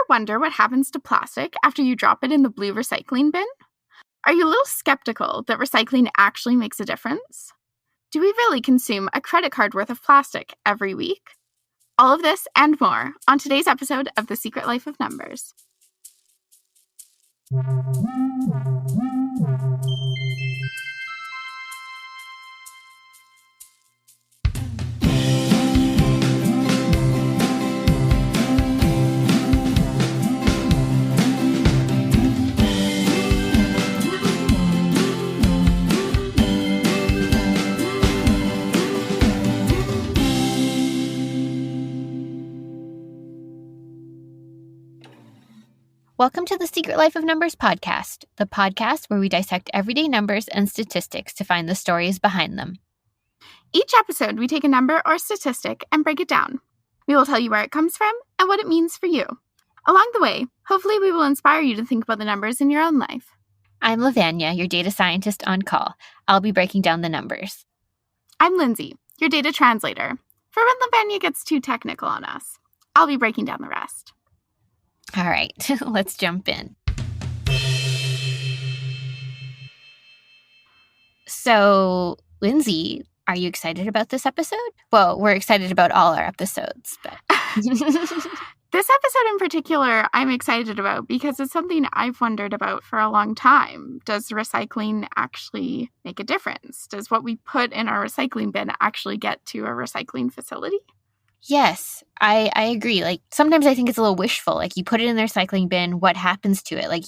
wonder what happens to plastic after you drop it in the blue recycling bin? Are you a little skeptical that recycling actually makes a difference? Do we really consume a credit card worth of plastic every week? All of this and more on today's episode of The Secret Life of Numbers. Welcome to the Secret Life of Numbers podcast, the podcast where we dissect everyday numbers and statistics to find the stories behind them. Each episode, we take a number or statistic and break it down. We will tell you where it comes from and what it means for you. Along the way, hopefully we will inspire you to think about the numbers in your own life. I'm Lavanya, your data scientist on call. I'll be breaking down the numbers. I'm Lindsay, your data translator. For when Lavanya gets too technical on us, I'll be breaking down the rest. All right, let's jump in. So, Lindsay, are you excited about this episode? Well, we're excited about all our episodes, but... This episode in particular, I'm excited about because it's something I've wondered about for a long time. Does recycling actually make a difference? Does what we put in our recycling bin actually get to a recycling facility? Yes, I agree. Like, sometimes I think it's a little wishful. Like, you put it in the recycling bin, what happens to it? Like,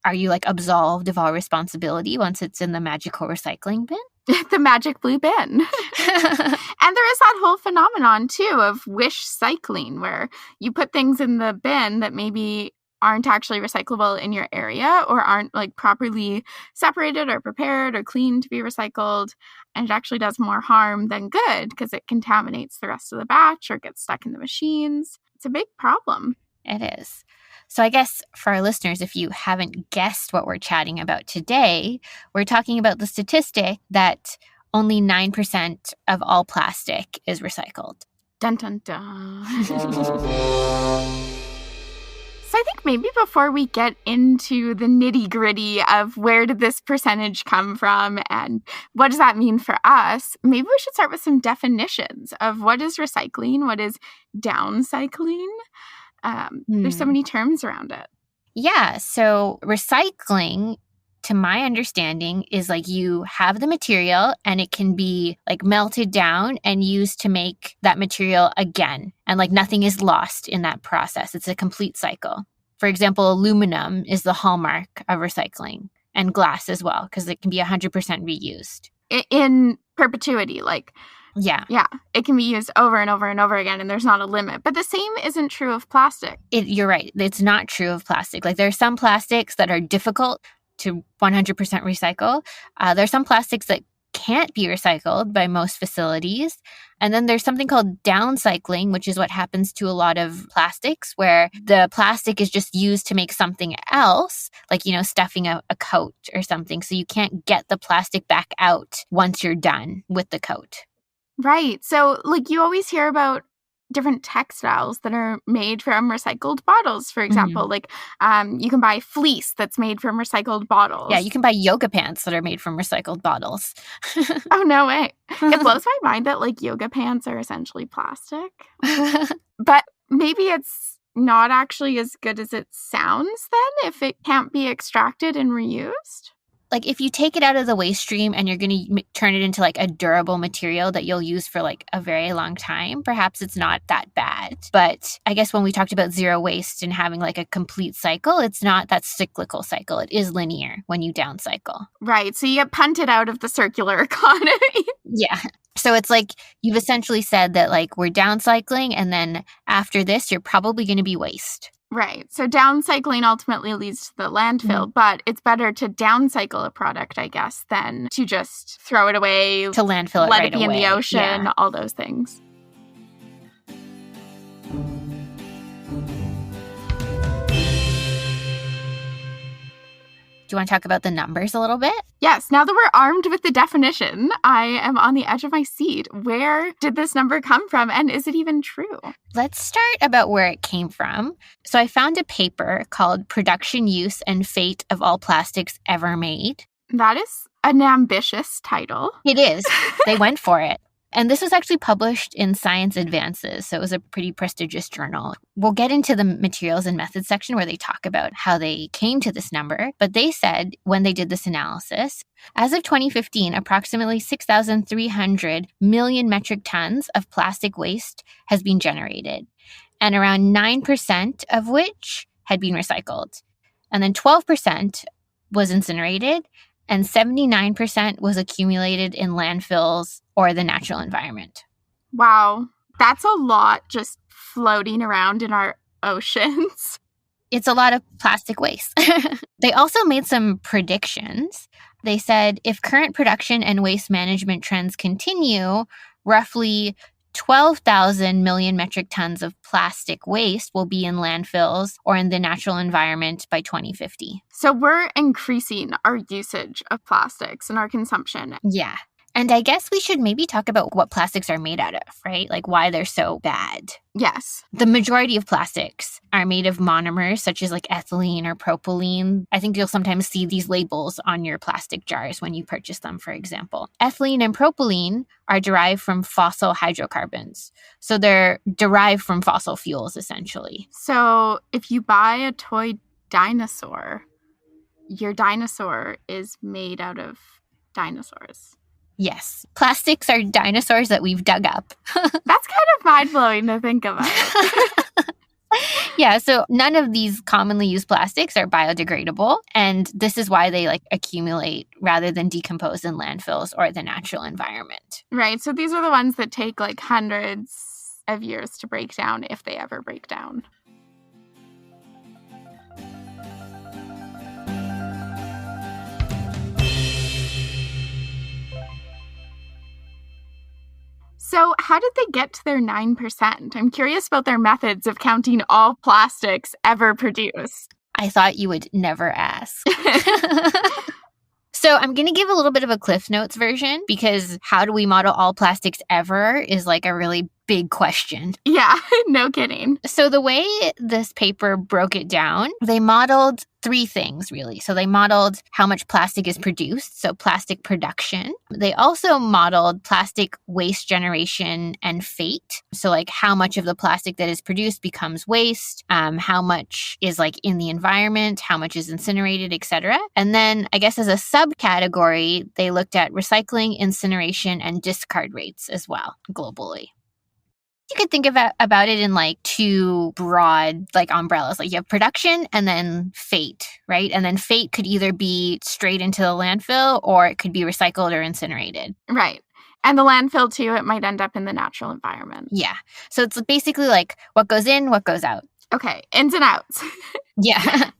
are you absolved of all responsibility once it's in the magical recycling bin? The magic blue bin. And there is that whole phenomenon, too, of wish cycling, where you put things in the bin that maybe aren't actually recyclable in your area or aren't properly separated or prepared or cleaned to be recycled. And it actually does more harm than good because it contaminates the rest of the batch or gets stuck in the machines. It's a big problem. It is. So I guess for our listeners, if you haven't guessed what we're chatting about today, we're talking about the statistic that only 9% of all plastic is recycled. Dun, dun, dun. So I think maybe before we get into the nitty-gritty of where did this percentage come from and what does that mean for us, maybe we should start with some definitions of what is recycling, what is downcycling. There's so many terms around it. Yeah, so recycling, to my understanding, is you have the material and it can be melted down and used to make that material again. And nothing is lost in that process. It's a complete cycle. For example, aluminum is the hallmark of recycling, and glass as well, because it can be 100% reused. In perpetuity, Yeah. Yeah, it can be used over and over and over again, and there's not a limit. But the same isn't true of plastic. You're right. It's not true of plastic. There are some plastics that are difficult to 100% recycle. There's some plastics that can't be recycled by most facilities. And then there's something called downcycling, which is what happens to a lot of plastics, where the plastic is just used to make something else, stuffing a coat or something. So you can't get the plastic back out once you're done with the coat. Right. So, you always hear about different textiles that are made from recycled bottles, for example. You can buy fleece that's made from recycled bottles. Yeah, you can buy yoga pants that are made from recycled bottles. Oh, no way. It blows my mind that, yoga pants are essentially plastic. But maybe it's not actually as good as it sounds then if it can't be extracted and reused. If you take it out of the waste stream and you're going to turn it into a durable material that you'll use for a very long time, perhaps it's not that bad. But I guess when we talked about zero waste and having a complete cycle, it's not that cyclical cycle. It is linear when you downcycle. Right. So you get punted out of the circular economy. Yeah. So it's you've essentially said that we're downcycling, and then after this, you're probably going to be waste. Right. So downcycling ultimately leads to the landfill, but it's better to downcycle a product, I guess, than to just throw it away, to landfill it, let right it be away. In the ocean, yeah. All those things. Do you want to talk about the numbers a little bit? Yes, now that we're armed with the definition, I am on the edge of my seat. Where did this number come from, and is it even true? Let's start about where it came from. So I found a paper called Production, Use, and Fate of All Plastics Ever Made. That is an ambitious title. It is. They went for it. And this was actually published in Science Advances, so it was a pretty prestigious journal. We'll get into the materials and methods section where they talk about how they came to this number, but they said when they did this analysis, as of 2015, approximately 6,300 million metric tons of plastic waste has been generated, and around 9% of which had been recycled. And then 12% was incinerated, and 79% was accumulated in landfills or the natural environment. Wow, that's a lot just floating around in our oceans. It's a lot of plastic waste. They also made some predictions. They said if current production and waste management trends continue, roughly 12,000 million metric tons of plastic waste will be in landfills or in the natural environment by 2050. So we're increasing our usage of plastics and our consumption. Yeah. And I guess we should maybe talk about what plastics are made out of, right? Like why they're so bad. Yes. The majority of plastics are made of monomers such as like ethylene or propylene. I think you'll sometimes see these labels on your plastic jars when you purchase them, for example. Ethylene and propylene are derived from fossil hydrocarbons. So they're derived from fossil fuels, essentially. So if you buy a toy dinosaur, your dinosaur is made out of dinosaurs. Yes. Plastics are dinosaurs that we've dug up. That's kind of mind-blowing to think about. Yeah, so none of these commonly used plastics are biodegradable, and this is why they accumulate rather than decompose in landfills or the natural environment. Right, so these are the ones that take hundreds of years to break down if they ever break down. So how did they get to their 9%? I'm curious about their methods of counting all plastics ever produced. I thought you would never ask. So I'm going to give a little bit of a Cliff Notes version because how do we model all plastics ever is a really big question. Yeah, no kidding. So the way this paper broke it down, they modeled three things, really. So they modeled how much plastic is produced, so plastic production. They also modeled plastic waste generation and fate. So how much of the plastic that is produced becomes waste, how much is in the environment, how much is incinerated, etc. And then I guess as a subcategory, they looked at recycling, incineration, and discard rates as well globally. You could think about it in two broad umbrellas. You have production and then fate, right? And then fate could either be straight into the landfill or it could be recycled or incinerated. Right. And the landfill too, it might end up in the natural environment. Yeah. So it's basically what goes in, what goes out. Okay. Ins and outs. Yeah.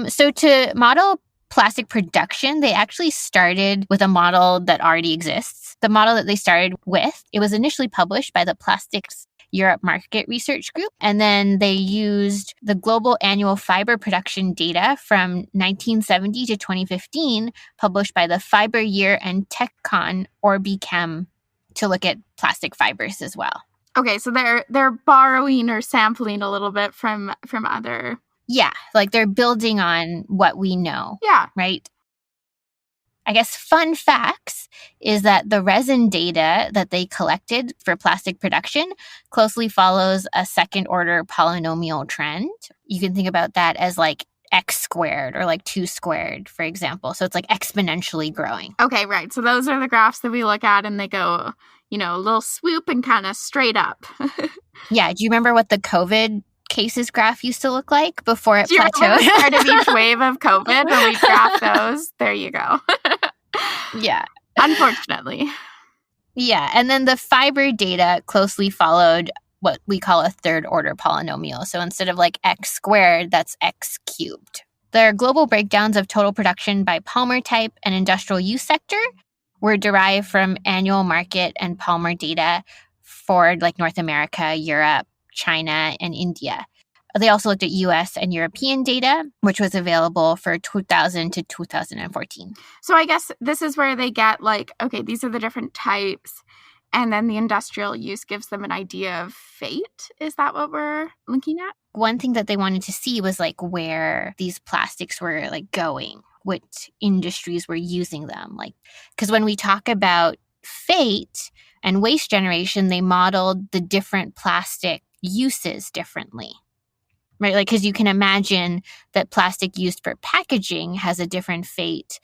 So to model plastic production, they actually started with a model that already exists. The model that they started with, it was initially published by the Plastics Europe Market Research Group, and then they used the global annual fiber production data from 1970 to 2015, published by the Fiber Year and TechCon Orbichem to look at plastic fibers as well. Okay, so they're borrowing or sampling a little bit from other. Yeah, they're building on what we know. Yeah. Right? I guess fun facts is that the resin data that they collected for plastic production closely follows a second-order polynomial trend. You can think about that as x squared or 2 squared, for example. So it's exponentially growing. Okay, right. So those are the graphs that we look at and they go, a little swoop and kind of straight up. Yeah. Do you remember what the COVID cases graph used to look like before it plateaued? Do you remember the start of each wave of COVID when we graphed those? There you go. Yeah. Unfortunately. Yeah. And then the fiber data closely followed what we call a third order polynomial. So instead of x squared, that's x cubed. There are global breakdowns of total production by polymer type and industrial use sector were derived from annual market and polymer data for North America, Europe, China, and India. They also looked at US and European data, which was available for 2000 to 2014. So I guess this is where they get like, okay, these are the different types. And then the industrial use gives them an idea of fate. Is that what we're looking at? One thing that they wanted to see was like where these plastics were like going, what industries were using them. Like, because when we talk about fate and waste generation, they modeled the different plastic uses differently. Right? Like, because you can imagine that plastic used for packaging has a different fate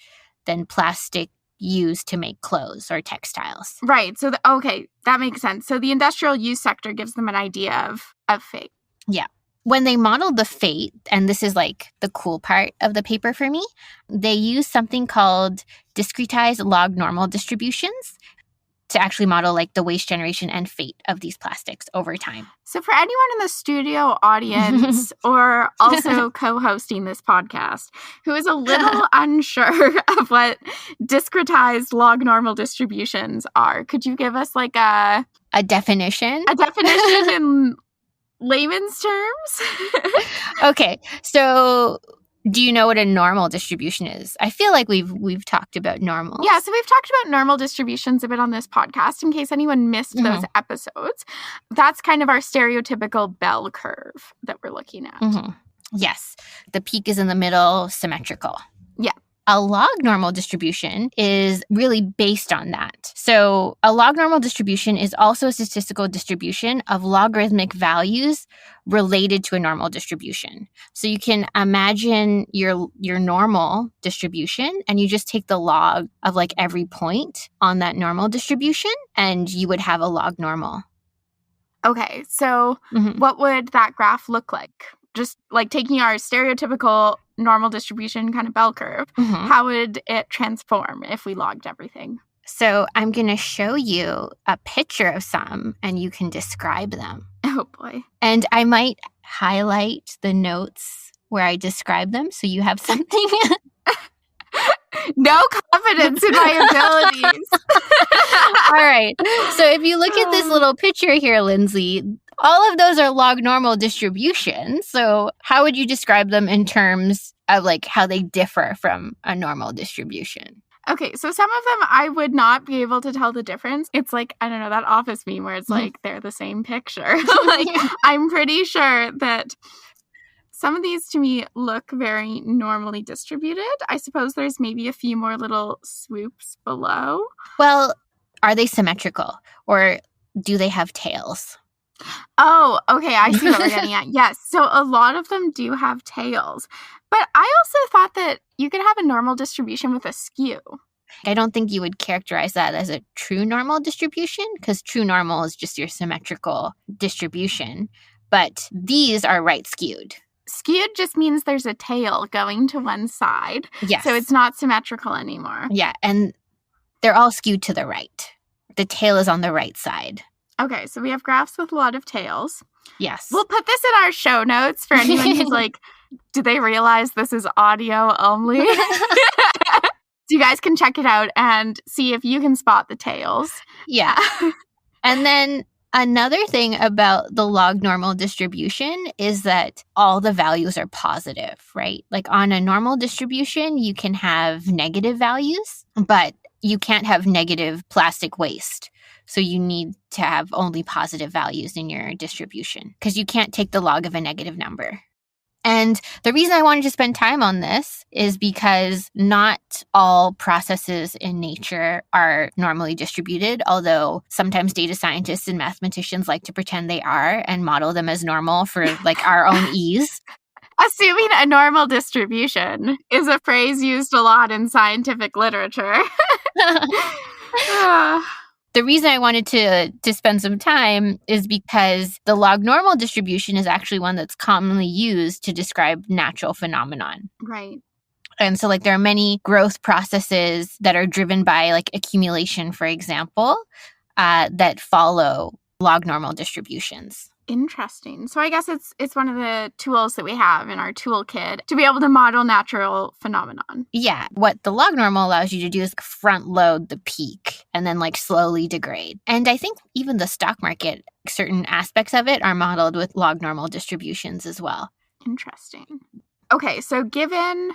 than plastic used to make clothes or textiles. Right. So, okay, that makes sense. So the industrial use sector gives them an idea of fate. Yeah. When they modeled the fate, and this is like the cool part of the paper for me, they used something called discretized log normal distributions to actually model like the waste generation and fate of these plastics over time. So for anyone in the studio audience or also co-hosting this podcast who is a little unsure of what discretized log normal distributions are, could you give us like a definition? A definition in layman's terms? Okay, so do you know what a normal distribution is? I feel like we've talked about normals. Yeah, so we've talked about normal distributions a bit on this podcast in case anyone missed those episodes. That's kind of our stereotypical bell curve that we're looking at. Yes. The peak is in the middle, symmetrical. Yeah. A log normal distribution is really based on that. So a log normal distribution is also a statistical distribution of logarithmic values related to a normal distribution. So you can imagine your normal distribution and you just take the log of like every point on that normal distribution and you would have a log normal. Okay, so what would that graph look like? Just like taking our stereotypical normal distribution kind of bell curve, how would it transform if we logged everything? So I'm going to show you a picture of some and you can describe them. Oh boy. And I might highlight the notes where I describe them so you have something. No confidence in my abilities. All right. So if you look at this little picture here, Lindsay, all of those are log normal distributions. So how would you describe them in terms of like how they differ from a normal distribution? Okay, so some of them I would not be able to tell the difference. It's like, I don't know, that office meme where it's like they're the same picture. Like, I'm pretty sure that some of these to me look very normally distributed. I suppose there's maybe a few more little swoops below. Well, are they symmetrical or do they have tails? Oh, okay. I see what we're getting at. Yes. So a lot of them do have tails. But I also thought that you could have a normal distribution with a skew. I don't think you would characterize that as a true normal distribution because true normal is just your symmetrical distribution. But these are right skewed. Skewed just means there's a tail going to one side. Yes. So it's not symmetrical anymore. Yeah. And they're all skewed to the right. The tail is on the right side. Okay, so we have graphs with a lot of tails. Yes. We'll put this in our show notes for anyone who's like, do they realize this is audio only? So you guys can check it out and see if you can spot the tails. Yeah. And then another thing about the log normal distribution is that all the values are positive, right? Like on a normal distribution, you can have negative values, but you can't have negative plastic waste. So you need to have only positive values in your distribution because you can't take the log of a negative number. And the reason I wanted to spend time on this is because not all processes in nature are normally distributed, although sometimes data scientists and mathematicians like to pretend they are and model them as normal for like our own ease. Assuming a normal distribution is a phrase used a lot in scientific literature. The reason I wanted to spend some time is because the log normal distribution is actually one that's commonly used to describe natural phenomenon. Right. And so like there are many growth processes that are driven by like accumulation, for example, that follow log normal distributions. Interesting. So I guess it's one of the tools that we have in our toolkit to be able to model natural phenomenon. Yeah. What the log normal allows you to do is front load the peak and then like slowly degrade. And I think even the stock market certain aspects of it are modeled with log normal distributions as well. Interesting. Okay, so given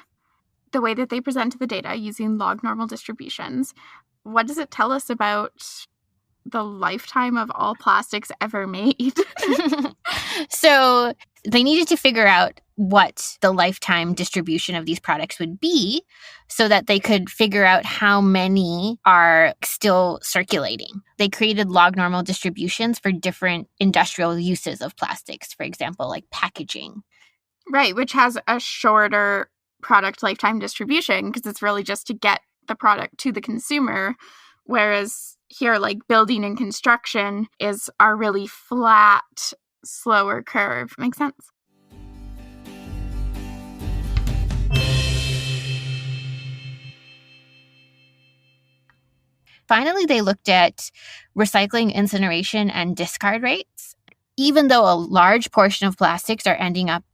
the way that they present the data using log normal distributions, what does it tell us about the lifetime of all plastics ever made? So they needed to figure out what the lifetime distribution of these products would be so that they could figure out how many are still circulating. They created log normal distributions for different industrial uses of plastics, for example, like packaging. Right, which has a shorter product lifetime distribution because it's really just to get the product to the consumer, whereas here, like building and construction is our really flat, slower curve. Makes sense? Finally, they looked at recycling, incineration, and discard rates. Even though a large portion of plastics are ending up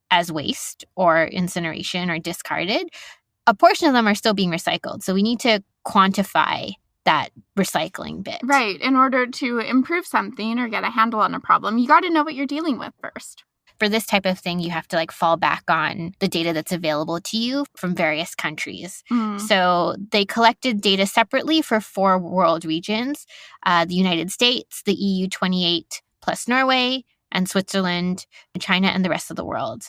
as waste or incineration or discarded, a portion of them are still being recycled. So we need to quantify that recycling bit. Right. In order to improve something or get a handle on a problem, you got to know what you're dealing with first. For this type of thing, you have to fall back on the data that's available to you from various countries. So they collected data separately for 4 world regions, the United States, the EU 28 plus Norway, and Switzerland, China, and the rest of the world.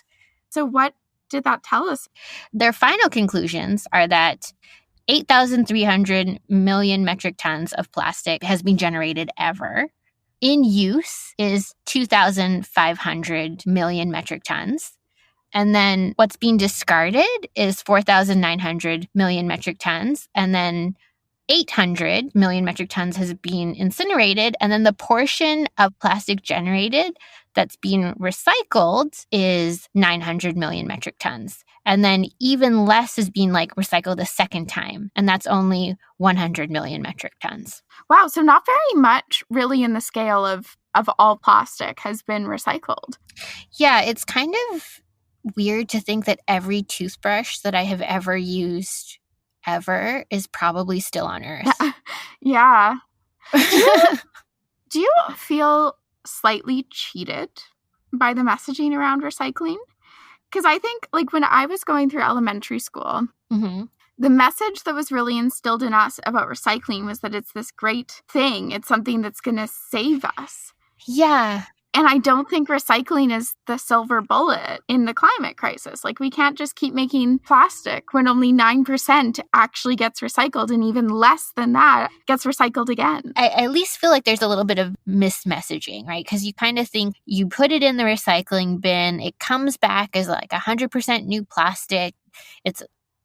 So what did that tell us? Their final conclusions are that 8,300 million metric tons of plastic has been generated ever. In use is 2,500 million metric tons. And then what's being discarded is 4,900 million metric tons. And then 800 million metric tons has been incinerated. And then the portion of plastic generated that's being recycled is 900 million metric tons. And then even less is being recycled a second time. And that's only 100 million metric tons. Wow. So not very much really in the scale of all plastic has been recycled. Yeah, it's kind of weird to think that every toothbrush that I have ever used ever is probably still on Earth. Yeah. Do you feel slightly cheated by the messaging around recycling? Because I think when I was going through elementary school, the message that was really instilled in us about recycling was that it's this great thing. It's something that's going to save us. Yeah. And I don't think recycling is the silver bullet in the climate crisis. We can't just keep making plastic when only 9% actually gets recycled, and even less than that gets recycled again. I at least feel like there's a little bit of mismessaging, right? Because you kind of think you put it in the recycling bin, it comes back as 100% new plastic. It's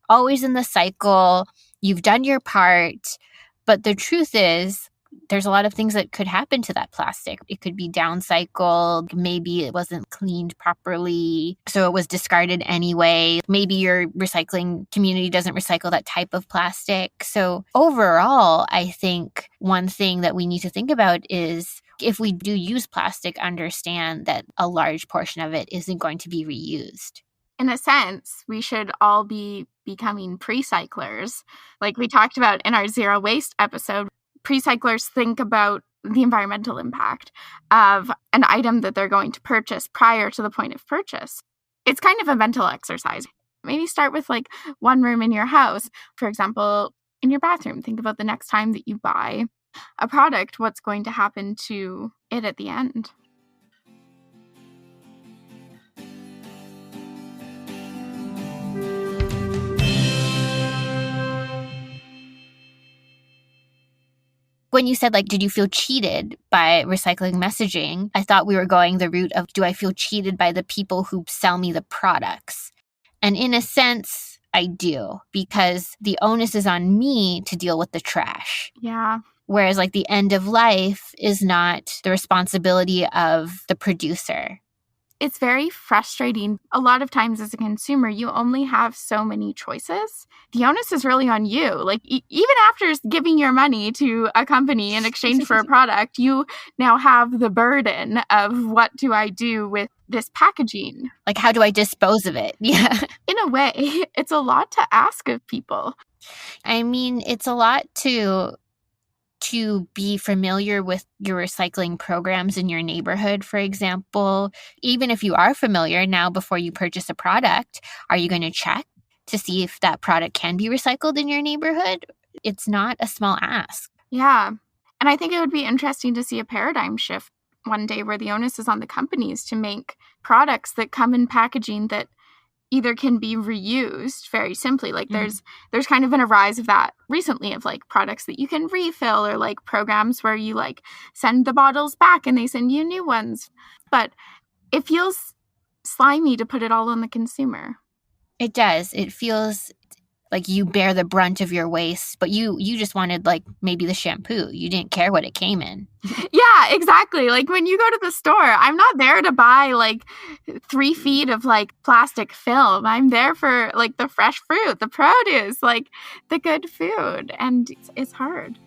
always in the cycle. You've done your part. But the truth is, there's a lot of things that could happen to that plastic. It could be downcycled. Maybe it wasn't cleaned properly, so it was discarded anyway. Maybe your recycling community doesn't recycle that type of plastic. So overall, I think one thing that we need to think about is if we do use plastic, understand that a large portion of it isn't going to be reused. In a sense, we should all be becoming pre-cyclers. Like we talked about in our zero waste episode. Pre-cyclers think about the environmental impact of an item that they're going to purchase prior to the point of purchase. It's kind of a mental exercise. Maybe start with one room in your house. For example, in your bathroom, think about the next time that you buy a product, what's going to happen to it at the end. When you said, did you feel cheated by recycling messaging? I thought we were going the route of, do I feel cheated by the people who sell me the products? And in a sense, I do, because the onus is on me to deal with the trash. Yeah. Whereas the end of life is not the responsibility of the producer. It's very frustrating. A lot of times as a consumer, you only have so many choices. The onus is really on you. Even after giving your money to a company in exchange for a product, you now have the burden of what do I do with this packaging? How do I dispose of it? Yeah. In a way, it's a lot to ask of people. I mean, it's a lot to to be familiar with your recycling programs in your neighborhood, for example. Even if you are familiar now, before you purchase a product, are you going to check to see if that product can be recycled in your neighborhood? It's not a small ask. Yeah. And I think it would be interesting to see a paradigm shift one day where the onus is on the companies to make products that come in packaging that either can be reused very simply. Like there's kind of been a rise of that recently, of like products that you can refill, or like programs where you like send the bottles back and they send you new ones. But it feels slimy to put it all on the consumer. It does. It feels like you bear the brunt of your waste, but you just wanted like maybe the shampoo. You didn't care what it came in. Yeah, exactly. Like when you go to the store, I'm not there to buy like 3 feet of like plastic film. I'm there for like the fresh fruit, the produce, like the good food. And it's hard.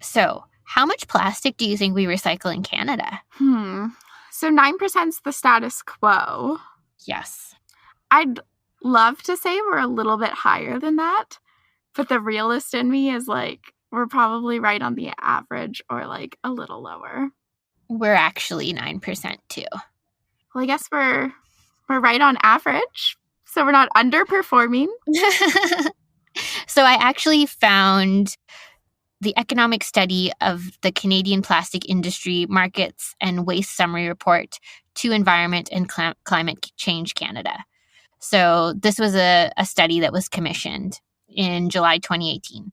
So, how much plastic do you think we recycle in Canada? So 9% is the status quo. Yes. I'd love to say we're a little bit higher than that, but the realist in me is like, we're probably right on the average or like a little lower. We're actually 9% too. Well, I guess we're right on average, so we're not underperforming. So I actually found the economic study of the Canadian Plastic Industry Markets and Waste Summary Report to Environment and Climate Change Canada. So this was a study that was commissioned in July 2018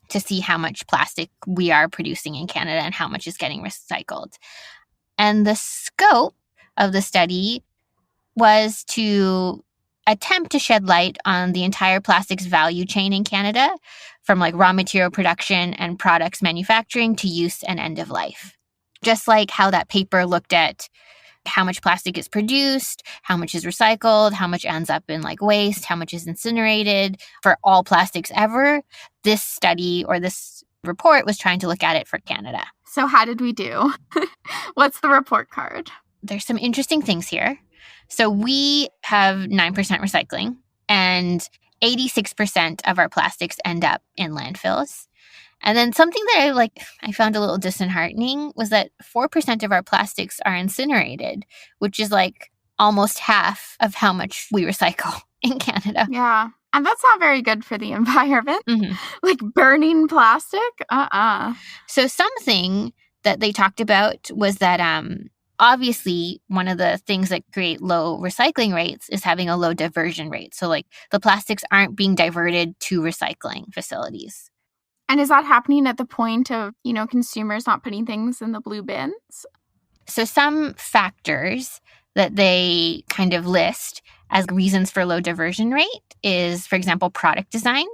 to see how much plastic we are producing in Canada and how much is getting recycled. And the scope of the study was to attempt to shed light on the entire plastics value chain in Canada, from like raw material production and products manufacturing to use and end of life. Just like how that paper looked at how much plastic is produced, how much is recycled, how much ends up in like waste, how much is incinerated for all plastics ever, this study or this report was trying to look at it for Canada. So how did we do? What's the report card? There's some interesting things here. So we have 9% recycling, and 86% of our plastics end up in landfills. And then something that I found a little disheartening was that 4% of our plastics are incinerated, which is like almost half of how much we recycle in Canada. Yeah. And that's not very good for the environment. Like burning plastic? So something that they talked about was that obviously, one of the things that create low recycling rates is having a low diversion rate. So like the plastics aren't being diverted to recycling facilities. And is that happening at the point of, consumers not putting things in the blue bins? So some factors that they kind of list as reasons for low diversion rate is, for example, product design.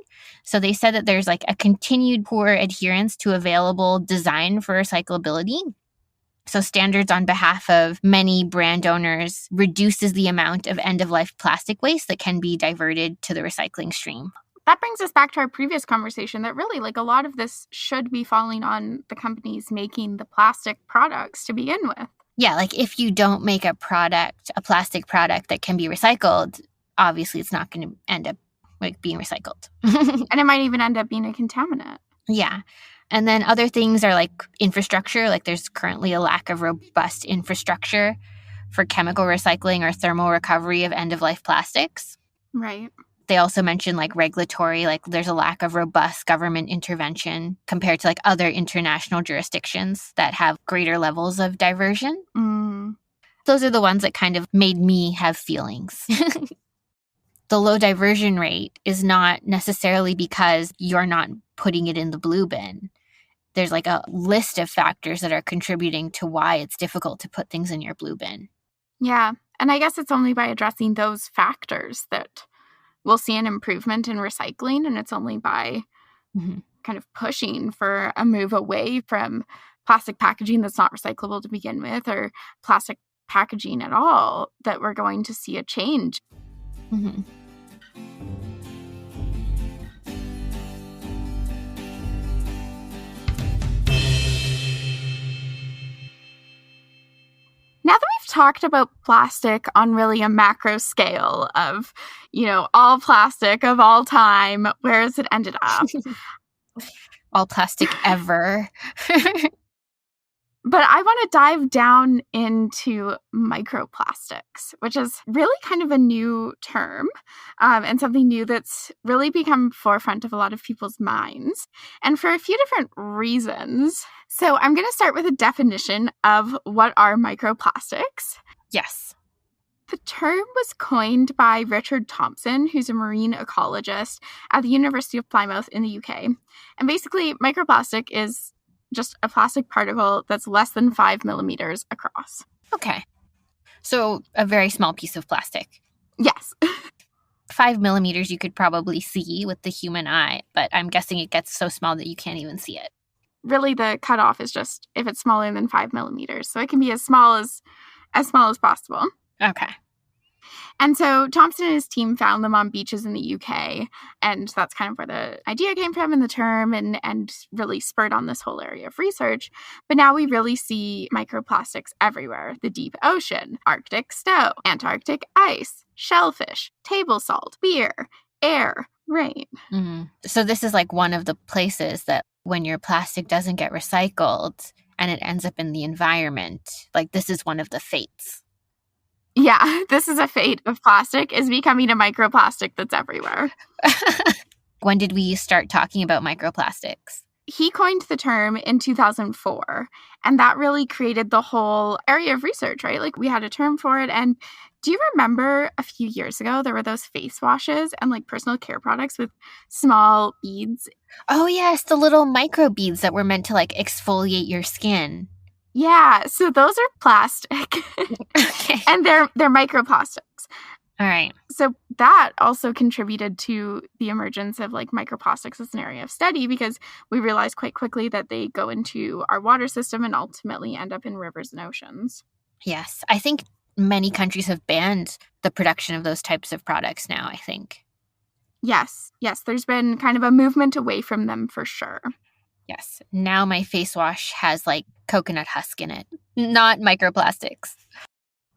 So they said that there's like a continued poor adherence to available design for recyclability. So standards on behalf of many brand owners reduces the amount of end-of-life plastic waste that can be diverted to the recycling stream. That brings us back to our previous conversation that really, like, a lot of this should be falling on the companies making the plastic products to begin with. Yeah, like if you don't make a plastic product that can be recycled, obviously it's not going to end up like being recycled. And it might even end up being a contaminant. Yeah. And then other things are like infrastructure. Like there's currently a lack of robust infrastructure for chemical recycling or thermal recovery of end-of-life plastics. Right. They also mentioned like regulatory, like there's a lack of robust government intervention compared to like other international jurisdictions that have greater levels of diversion. Those are the ones that kind of made me have feelings. The low diversion rate is not necessarily because you're not putting it in the blue bin. There's like a list of factors that are contributing to why it's difficult to put things in your blue bin. Yeah. And I guess it's only by addressing those factors that we'll see an improvement in recycling. And it's only by kind of pushing for a move away from plastic packaging that's not recyclable to begin with, or plastic packaging at all, that we're going to see a change. Now that we've talked about plastic on really a macro scale of, all plastic of all time. Where has it ended up? All plastic ever. But I want to dive down into microplastics, which is really kind of a new term and something new that's really become forefront of a lot of people's minds, and for a few different reasons. So I'm going to start with a definition of what are microplastics. Yes. The term was coined by Richard Thompson, who's a marine ecologist at the University of Plymouth in the UK. And basically, microplastic is just a plastic particle that's less than 5 millimeters across. Okay. So a very small piece of plastic. Yes. 5 millimeters you could probably see with the human eye, but I'm guessing it gets so small that you can't even see it. Really, the cutoff is just if it's smaller than 5 millimeters. So it can be as small as possible. Okay. And so Thompson and his team found them on beaches in the UK, and that's kind of where the idea came from and the term, and really spurred on this whole area of research. But now we really see microplastics everywhere. The deep ocean, Arctic snow, Antarctic ice, shellfish, table salt, beer, air, rain. Mm-hmm. So this is like one of the places that when your plastic doesn't get recycled and it ends up in the environment, like this is one of the fates. Yeah, this is a fate of plastic, is becoming a microplastic that's everywhere. When did we start talking about microplastics? He coined the term in 2004, and that really created the whole area of research, right? Like we had a term for it. And do you remember a few years ago, there were those face washes and like personal care products with small beads? Oh, yes, the little micro beads that were meant to like exfoliate your skin. Yeah, so those are plastic. Okay. And they're microplastics. All right. So that also contributed to the emergence of like microplastics as an area of study, because we realized quite quickly that they go into our water system and ultimately end up in rivers and oceans. Yes. I think many countries have banned the production of those types of products now, I think. Yes. There's been kind of a movement away from them for sure. Yes. Now my face wash has like coconut husk in it, not microplastics.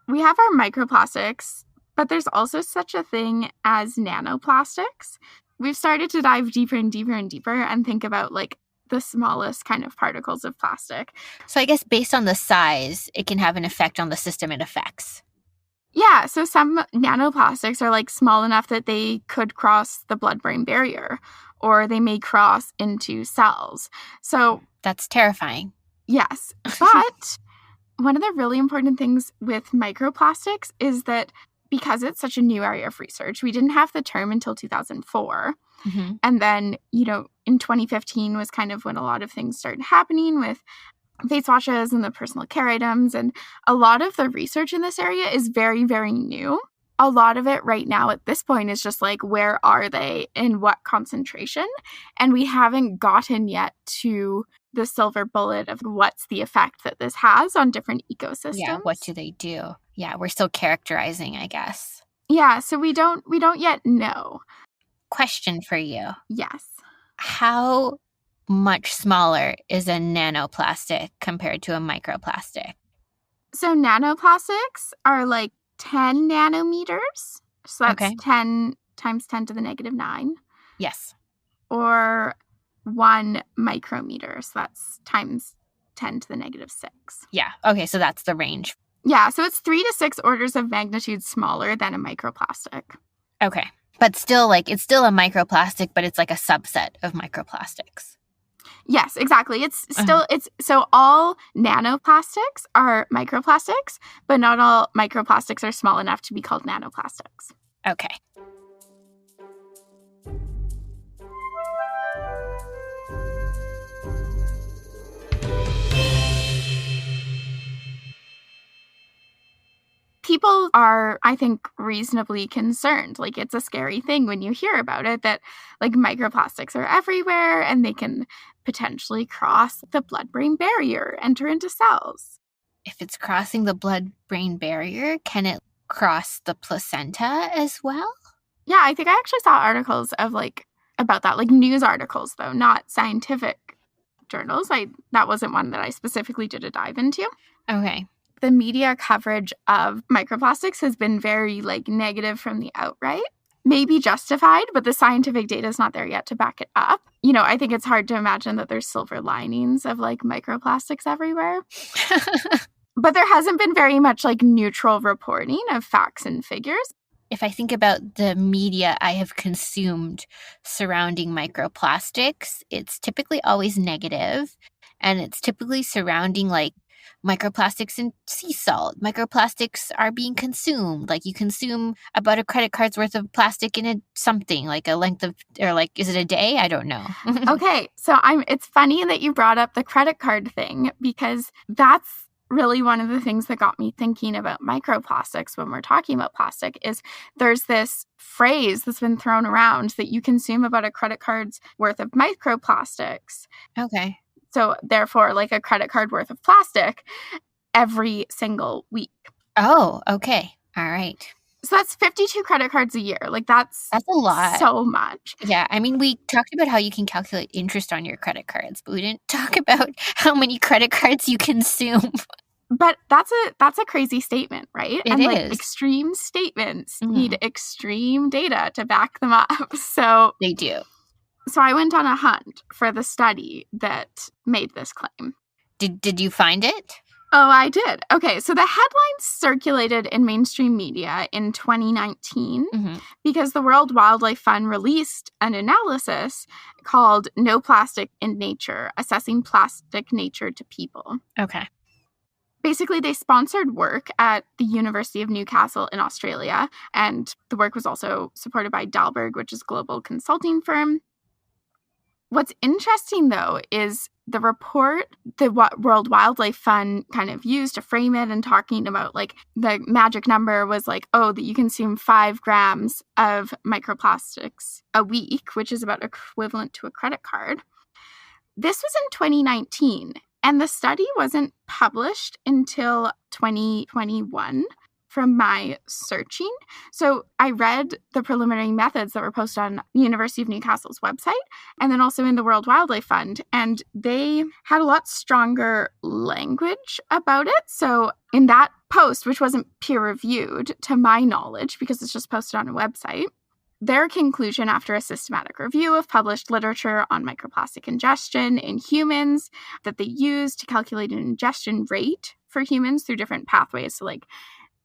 We have our microplastics, but there's also such a thing as nanoplastics. We've started to dive deeper and deeper and deeper and think about like the smallest kind of particles of plastic. So I guess based on the size, it can have an effect on the system it affects. Yeah, so some nanoplastics are like small enough that they could cross the blood-brain barrier, or they may cross into cells. So that's terrifying. Yes, but one of the really important things with microplastics is that because it's such a new area of research, we didn't have the term until 2004. Mm-hmm. And then, in 2015 was kind of when a lot of things started happening with face washes and the personal care items. And a lot of the research in this area is very, very new. A lot of it right now at this point is just like, where are they, in what concentration? And we haven't gotten yet to the silver bullet of what's the effect that this has on different ecosystems. Yeah, what do they do? Yeah, we're still characterizing, I guess. Yeah, so we don't yet know. Question for you. Yes. How much smaller is a nanoplastic compared to a microplastic? So nanoplastics are like 10 nanometers. So that's okay. 10 times 10 to the negative 9. Yes. Or 1 micrometer. So that's times 10 to the negative 6. Yeah. Okay, so that's the range. Yeah, so it's 3 to 6 orders of magnitude smaller than a microplastic. Okay. But still, like, it's still a microplastic, but it's like a subset of microplastics. Yes, exactly. It's still, so all nanoplastics are microplastics, but not all microplastics are small enough to be called nanoplastics. Okay. People are, I think, reasonably concerned. Like, it's a scary thing when you hear about it, that like microplastics are everywhere and they can potentially cross the blood-brain barrier, enter into cells. If it's crossing the blood-brain barrier, can it cross the placenta as well? Yeah, I think I actually saw articles of like about that, like news articles though, not scientific journals. That wasn't one that I specifically did a dive into. Okay. the media coverage of microplastics has been very negative from the outright. Maybe justified, but the scientific data is not there yet to back it up. I think it's hard to imagine that there's silver linings of microplastics everywhere. But there hasn't been very much neutral reporting of facts and figures. If I think about the media I have consumed surrounding microplastics, it's typically always negative, and it's typically surrounding microplastics in sea salt. Microplastics are being consumed. You consume about a credit card's worth of plastic in something, a length of, or is it a day? I don't know. Okay, so it's funny that you brought up the credit card thing, because that's really one of the things that got me thinking about microplastics when we're talking about plastic. Is there's this phrase that's been thrown around that you consume about a credit card's worth of microplastics. Okay. So therefore, a credit card worth of plastic every single week. Oh, okay. All right. So that's 52 credit cards a year. That's a lot. So much. Yeah. I mean, we talked about how you can calculate interest on your credit cards, but we didn't talk about how many credit cards you consume. But that's a crazy statement, right? It is. Extreme statements need extreme data to back them up. So they do. So I went on a hunt for the study that made this claim. Did you find it? Oh, I did. Okay, so the headlines circulated in mainstream media in 2019 because the World Wildlife Fund released an analysis called No Plastic in Nature, Assessing Plastic Nature to People. Okay. Basically, they sponsored work at the University of Newcastle in Australia, and the work was also supported by Dalberg, which is a global consulting firm. What's interesting, though, is the report the World Wildlife Fund kind of used to frame it and talking about the magic number was that you consume 5 grams of microplastics a week, which is about equivalent to a credit card. This was in 2019, and the study wasn't published until 2021 from my searching. So I read the preliminary methods that were posted on the University of Newcastle's website and then also in the World Wildlife Fund. And they had a lot stronger language about it. So in that post, which wasn't peer-reviewed to my knowledge because it's just posted on a website, their conclusion after a systematic review of published literature on microplastic ingestion in humans that they used to calculate an ingestion rate for humans through different pathways. So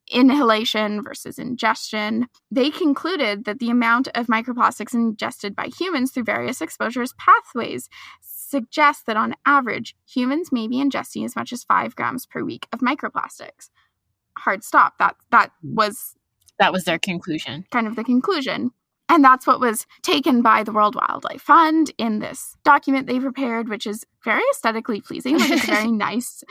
inhalation versus ingestion, they concluded that the amount of microplastics ingested by humans through various exposures pathways suggests that on average, humans may be ingesting as much as 5 grams per week of microplastics. Hard stop. That was their conclusion. Kind of the conclusion. And that's what was taken by the World Wildlife Fund in this document they prepared, which is very aesthetically pleasing. It's a very nice,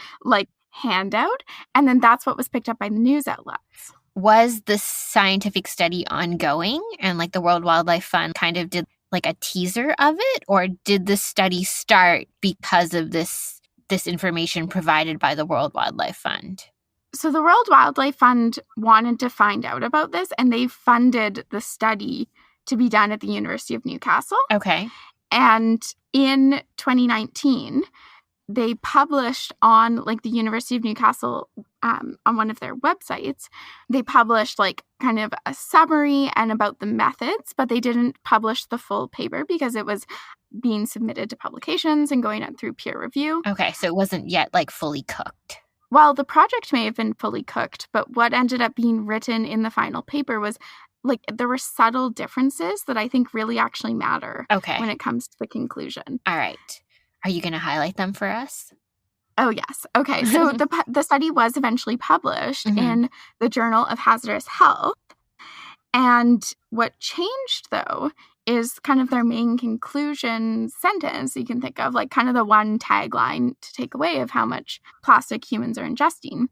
handout. And then that's what was picked up by the news outlets. Was the scientific study ongoing and the World Wildlife Fund kind of did a teaser of it, or did the study start because of this information provided by the World Wildlife Fund? So the World Wildlife Fund wanted to find out about this, and they funded the study to be done at the University of Newcastle. Okay. And in 2019, they published on the University of Newcastle on one of their websites. They published kind of a summary and about the methods, but they didn't publish the full paper because it was being submitted to publications and going through peer review. Okay, so it wasn't yet fully cooked. Well, the project may have been fully cooked, but what ended up being written in the final paper was there were subtle differences that I think really actually matter when it comes to the conclusion. All right. Are you going to highlight them for us? Oh, yes. Okay. So the study was eventually published in the Journal of Hazardous Health. And what changed, though, is kind of their main conclusion sentence you can think of, kind of the one tagline to take away of how much plastic humans are ingesting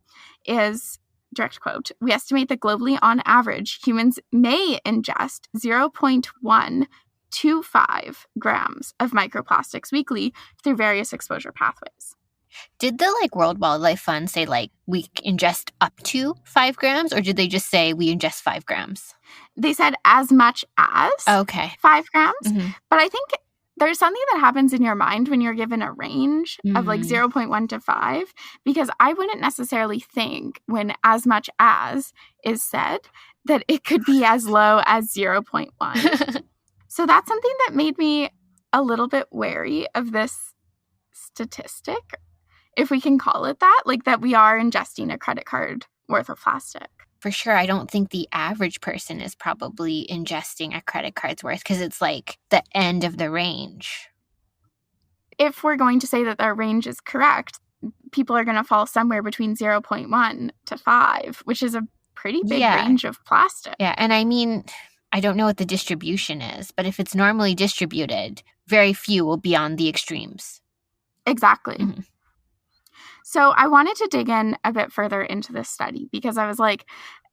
is, direct quote, "We estimate that globally, on average, humans may ingest 0.125 grams of microplastics weekly through various exposure pathways." Did the World Wildlife Fund say we ingest up to 5 grams, or did they just say we ingest 5 grams? They said as much as 5 grams. But I think there's something that happens in your mind when you're given a range of like 0.1 to 5, because I wouldn't necessarily think when as much as is said that it could be as low as 0.1. So that's something that made me a little bit wary of this statistic, if we can call it that, like that we are ingesting a credit card worth of plastic. For sure, I don't think the average person is probably ingesting a credit card's worth because it's like the end of the range. If we're going to say that our range is correct, people are going to fall somewhere between 0.1 to 5, which is a pretty big range of plastic. Yeah, and I mean, I don't know what the distribution is, but if it's normally distributed, very few will be on the extremes. Exactly. Mm-hmm. So I wanted to dig in a bit further into this study because I was like,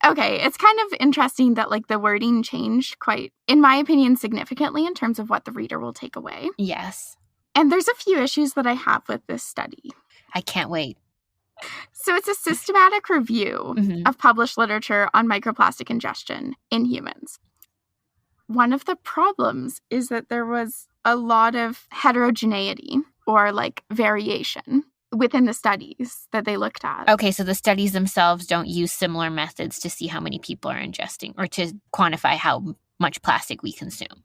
okay, it's kind of interesting that like the wording changed quite, in my opinion, significantly in terms of what the reader will take away. Yes. And there's a few issues that I have with this study. I can't wait. So it's a systematic review of published literature on microplastic ingestion in humans. One of the problems is that there was a lot of heterogeneity or like variation within the studies that they looked at. Okay, so the studies themselves don't use similar methods to see how many people are ingesting or to quantify how much plastic we consume.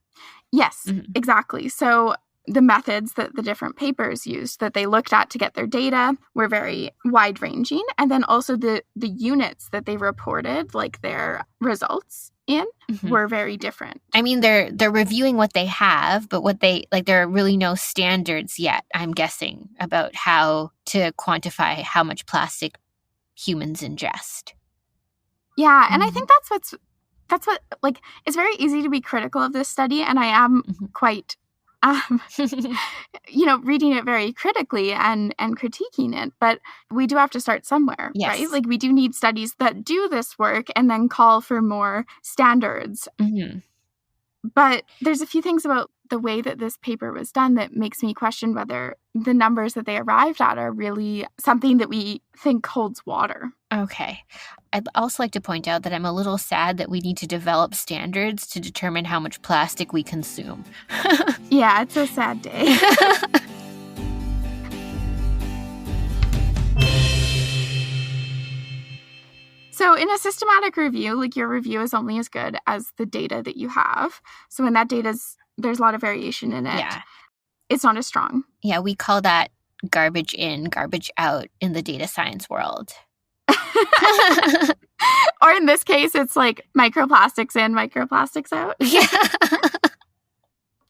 Yes, exactly. So the methods that the different papers used that they looked at to get their data were very wide-ranging. And then also the units that they reported, like their results in, were very different. I mean, they're reviewing what they have, but what they, like, there are really no standards yet, I'm guessing, about how to quantify how much plastic humans ingest. Yeah, and I think that's what, like, it's very easy to be critical of this study, and I am quite reading it very critically and critiquing it. But we do have to start somewhere, right? Like we do need studies that do this work and then call for more standards. But there's a few things about the way that this paper was done that makes me question whether the numbers that they arrived at are really something that we think holds water. Okay. I'd also like to point out that I'm a little sad that we need to develop standards to determine how much plastic we consume. Yeah, it's a sad day. So in a systematic review, like your review is only as good as the data that you have. So when that there's a lot of variation in it. Yeah. It's not as strong. Yeah, we call that garbage in, garbage out in the data science world. Or in this case, it's like microplastics in, microplastics out. Yeah.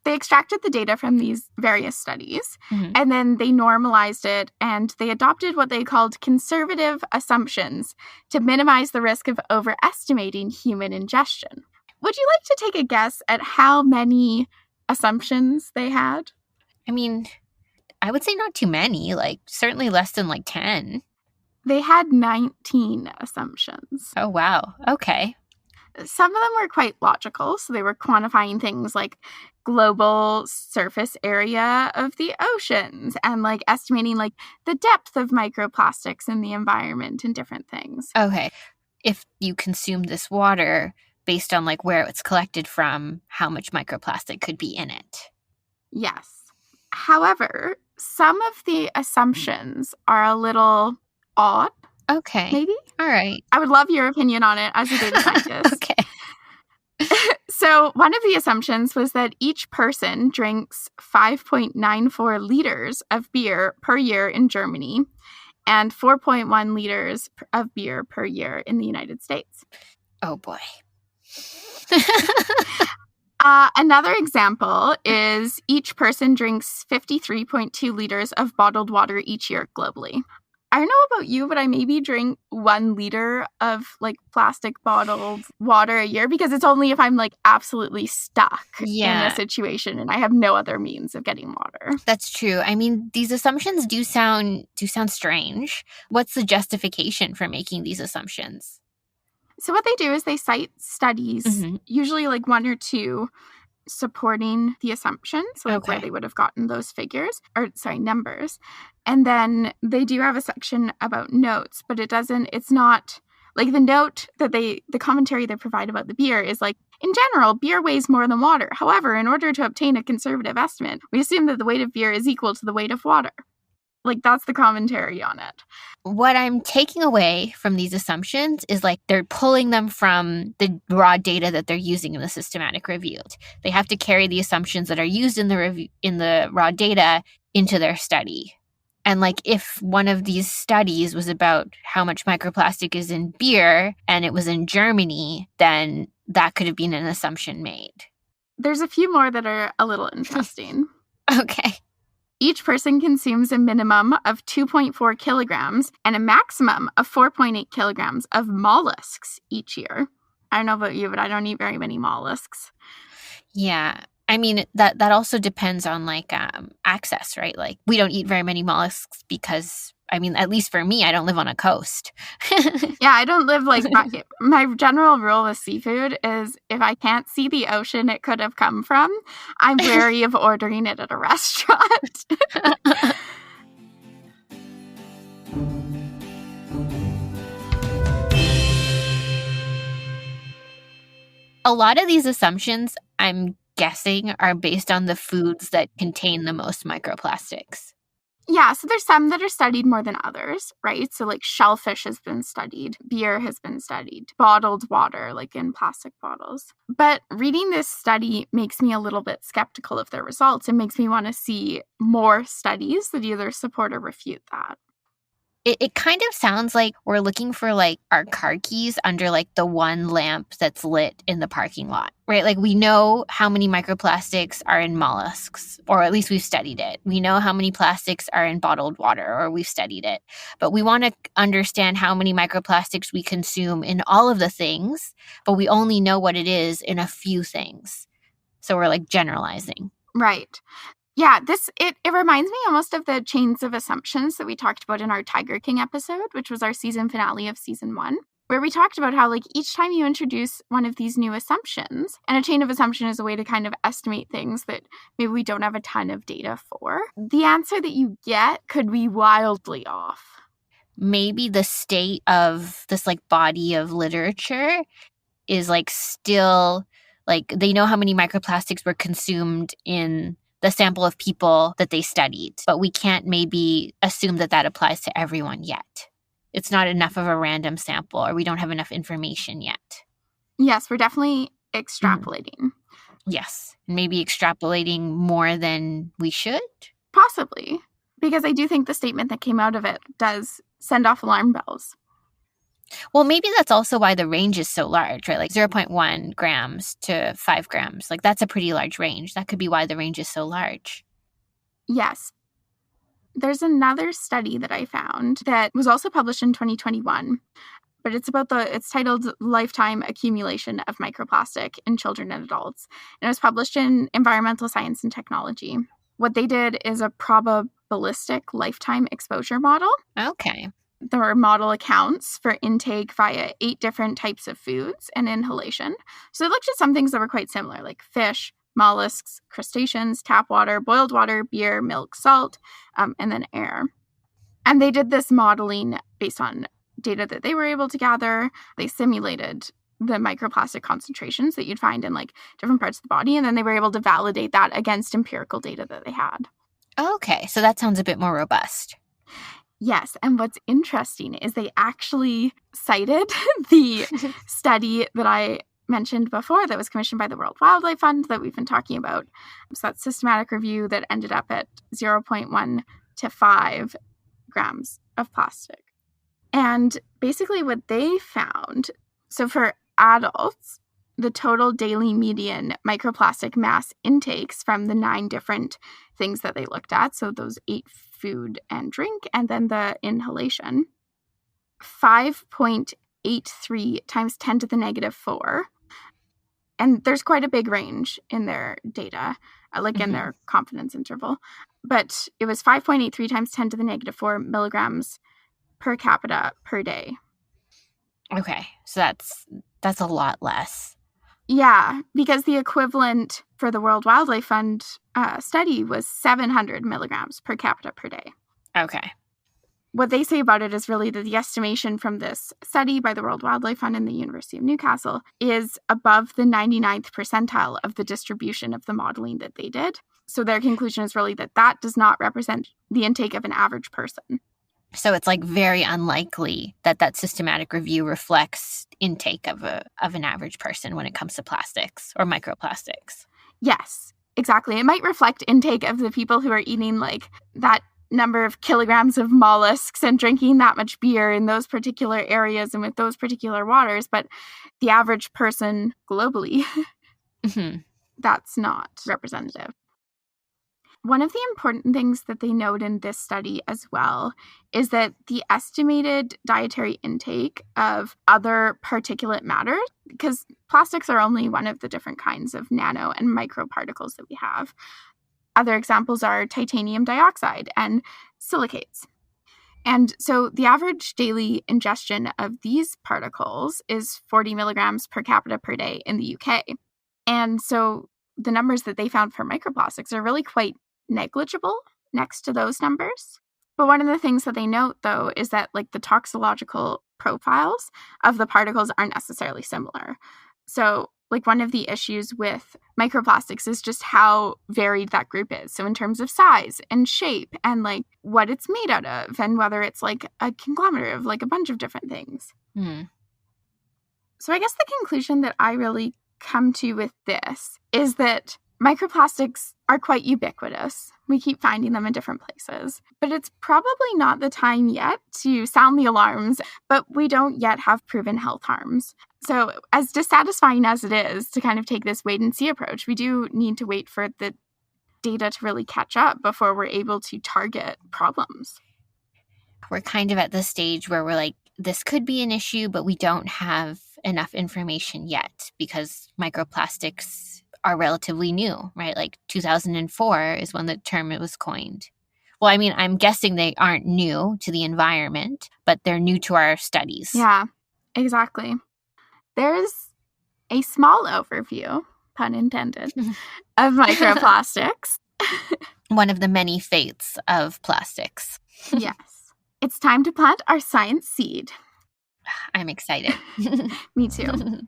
They extracted the data from these various studies, and then they normalized it, and they adopted what they called conservative assumptions to minimize the risk of overestimating human ingestion. Would you like to take a guess at how many assumptions they had? I mean, I would say not too many, like certainly less than like 10. They had 19 assumptions. Oh, wow. Okay. Some of them were quite logical. So they were quantifying things like global surface area of the oceans and like estimating like the depth of microplastics in the environment and different things. Okay. If you consume this water based on like where it's collected from, how much microplastic could be in it. Yes. However, some of the assumptions are a little odd. Okay. Maybe? All right. I would love your opinion on it as a data scientist. Okay. So one of the assumptions was that each person drinks 5.94 liters of beer per year in Germany and 4.1 liters of beer per year in the United States. Oh, boy. Another example is each person drinks 53.2 liters of bottled water each year globally. I don't know about you, but I maybe drink 1 liter of like plastic bottled water a year because it's only if I'm like absolutely stuck in a situation and I have no other means of getting water. That's true. I mean, these assumptions do sound strange. What's the justification for making these assumptions? So what they do is they cite studies, usually like 1 or 2, supporting the assumptions, like where they would have gotten those numbers. And then they do have a section about notes, but it's not like the note that the commentary they provide about the beer is like, In general, beer weighs more than water. However, in order to obtain a conservative estimate, we assume that the weight of beer is equal to the weight of water. Like, that's the commentary on it. What I'm taking away from these assumptions is like they're pulling them from the raw data that they're using in the systematic review. They have to carry the assumptions that are used in the raw data into their study. And like if one of these studies was about how much microplastic is in beer and it was in Germany, then that could have been an assumption made. There's a few more that are a little interesting. Okay. Each person consumes a minimum of 2.4 kilograms and a maximum of 4.8 kilograms of mollusks each year. I don't know about you, but I don't eat very many mollusks. Yeah. I mean, that also depends on like access, right? Like we don't eat very many mollusks because, I mean, at least for me, I don't live on a coast. Yeah, I don't live like my general rule with seafood is if I can't see the ocean it could have come from, I'm wary of ordering it at a restaurant. A lot of these assumptions, I'm guessing, are based on the foods that contain the most microplastics. Yeah, so there's some that are studied more than others, right? So like shellfish has been studied, beer has been studied, bottled water, like in plastic bottles. But reading this study makes me a little bit skeptical of their results. It makes me want to see more studies that either support or refute that. It kind of sounds like we're looking for like our car keys under like the one lamp that's lit in the parking lot, right? Like we know how many microplastics are in mollusks, or at least we've studied it. We know how many plastics are in bottled water, or we've studied it. But we want to understand how many microplastics we consume in all of the things, but we only know what it is in a few things. So we're like generalizing. Right. Yeah, it reminds me almost of the chains of assumptions that we talked about in our Tiger King episode, which was our season finale of season 1, where we talked about how like each time you introduce one of these new assumptions, and a chain of assumption is a way to kind of estimate things that maybe we don't have a ton of data for, the answer that you get could be wildly off. Maybe the state of this like body of literature is like still like they know how many microplastics were consumed in the sample of people that they studied, but we can't maybe assume that that applies to everyone yet. It's not enough of a random sample, or we don't have enough information yet. Yes, we're definitely extrapolating. Yes, maybe extrapolating more than we should. Possibly, because I do think the statement that came out of it does send off alarm bells. Well, maybe that's also why the range is so large, right? Like 0.1 grams to 5 grams. Like that's a pretty large range. That could be why the range is so large. Yes. There's another study that I found that was also published in 2021, but it's titled Lifetime Accumulation of Microplastic in Children and Adults. And it was published in Environmental Science and Technology. What they did is a probabilistic lifetime exposure model. Okay. The model accounts for intake via 8 different types of foods and inhalation. So they looked at some things that were quite similar, like fish, mollusks, crustaceans, tap water, boiled water, beer, milk, salt, and then air. And they did this modeling based on data that they were able to gather. They simulated the microplastic concentrations that you'd find in like different parts of the body, and then they were able to validate that against empirical data that they had. Okay, so that sounds a bit more robust. Yes, and what's interesting is they actually cited the study that I mentioned before that was commissioned by the World Wildlife Fund that we've been talking about. So that systematic review that ended up at 0.1 to 5 grams of plastic. And basically what they found, so for adults, the total daily median microplastic mass intakes from the 9 different things that they looked at, so those 8 food and drink, and then the inhalation, 5.83 times 10 to the negative 4. And there's quite a big range in their data, in their confidence interval. But it was 5.83 times 10 to the negative 4 milligrams per capita per day. Okay, so that's a lot less. Yeah, because the equivalent for the World Wildlife Fund study was 700 milligrams per capita per day. Okay. what they say about it is really that the estimation from this study by the World Wildlife Fund and the University of Newcastle is above the 99th percentile of the distribution of the modeling that they did. So their conclusion is really that that does not represent the intake of an average person. So it's like very unlikely that that systematic review reflects intake of an average person when it comes to plastics or microplastics. Yes, exactly. It might reflect intake of the people who are eating like that number of kilograms of mollusks and drinking that much beer in those particular areas and with those particular waters, but the average person globally, that's not representative. One of the important things that they note in this study as well is that the estimated dietary intake of other particulate matter, because plastics are only one of the different kinds of nano and microparticles that we have. Other examples are titanium dioxide and silicates. And so the average daily ingestion of these particles is 40 milligrams per capita per day in the UK. And so the numbers that they found for microplastics are really quite negligible next to those numbers. But one of the things that they note, though, is that like the toxicological profiles of the particles aren't necessarily similar. So like one of the issues with microplastics is just how varied that group is. So in terms of size and shape and like what it's made out of and whether it's like a conglomerate of like a bunch of different things. So I guess the conclusion that I really come to with this is that microplastics are quite ubiquitous. We keep finding them in different places, but it's probably not the time yet to sound the alarms, but we don't yet have proven health harms. So as dissatisfying as it is to kind of take this wait and see approach, we do need to wait for the data to really catch up before we're able to target problems. We're kind of at the stage where we're like, this could be an issue, but we don't have enough information yet because microplastics are relatively new, right? Like 2004 is when the term was coined. Well, I mean, I'm guessing they aren't new to the environment, but they're new to our studies. Yeah, exactly. There's a small overview, pun intended, of microplastics. One of the many fates of plastics. Yes. It's time to plant our science seed. I'm excited. Me too.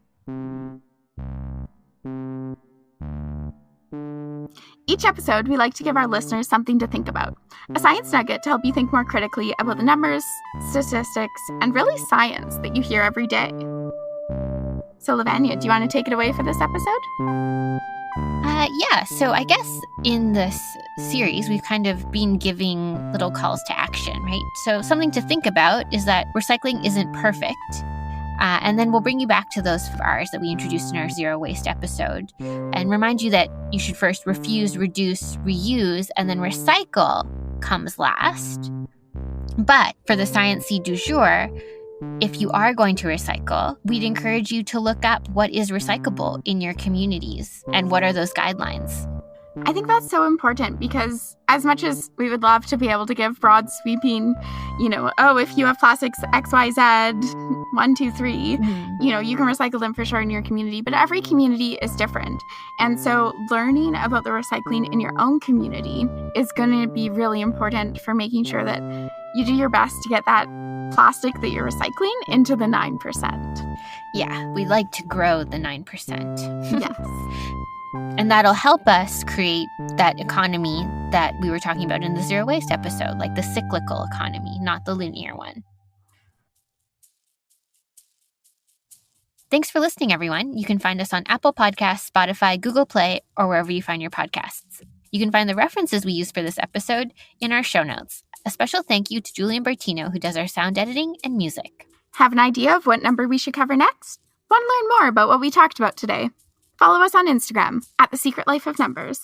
Each episode, we like to give our listeners something to think about. A science nugget to help you think more critically about the numbers, statistics, and really science that you hear every day. So, Lavanya, do you want to take it away for this episode? Yeah, so I guess in this series, we've kind of been giving little calls to action, right? So something to think about is that recycling isn't perfect. And then we'll bring you back to those R's that we introduced in our zero waste episode and remind you that you should first refuse, reduce, reuse, and then recycle comes last. But for the science seed du jour, if you are going to recycle, we'd encourage you to look up what is recyclable in your communities and what are those guidelines. I think that's so important because as much as we would love to be able to give broad sweeping, if you have plastics XYZ, 1, 2, 3, you can recycle them for sure in your community, but every community is different. And so learning about the recycling in your own community is going to be really important for making sure that you do your best to get that plastic that you're recycling into the 9%. Yeah, we like to grow the 9%. Yes. And that'll help us create that economy that we were talking about in the zero waste episode, like the cyclical economy, not the linear one. Thanks for listening, everyone. You can find us on Apple Podcasts, Spotify, Google Play, or wherever you find your podcasts. You can find the references we used for this episode in our show notes. A special thank you to Julian Bertino, who does our sound editing and music. Have an idea of what number we should cover next? Want to learn more about what we talked about today? Follow us on Instagram at The Secret Life of Numbers.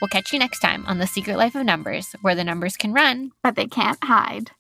We'll catch you next time on The Secret Life of Numbers, where the numbers can run, but they can't hide.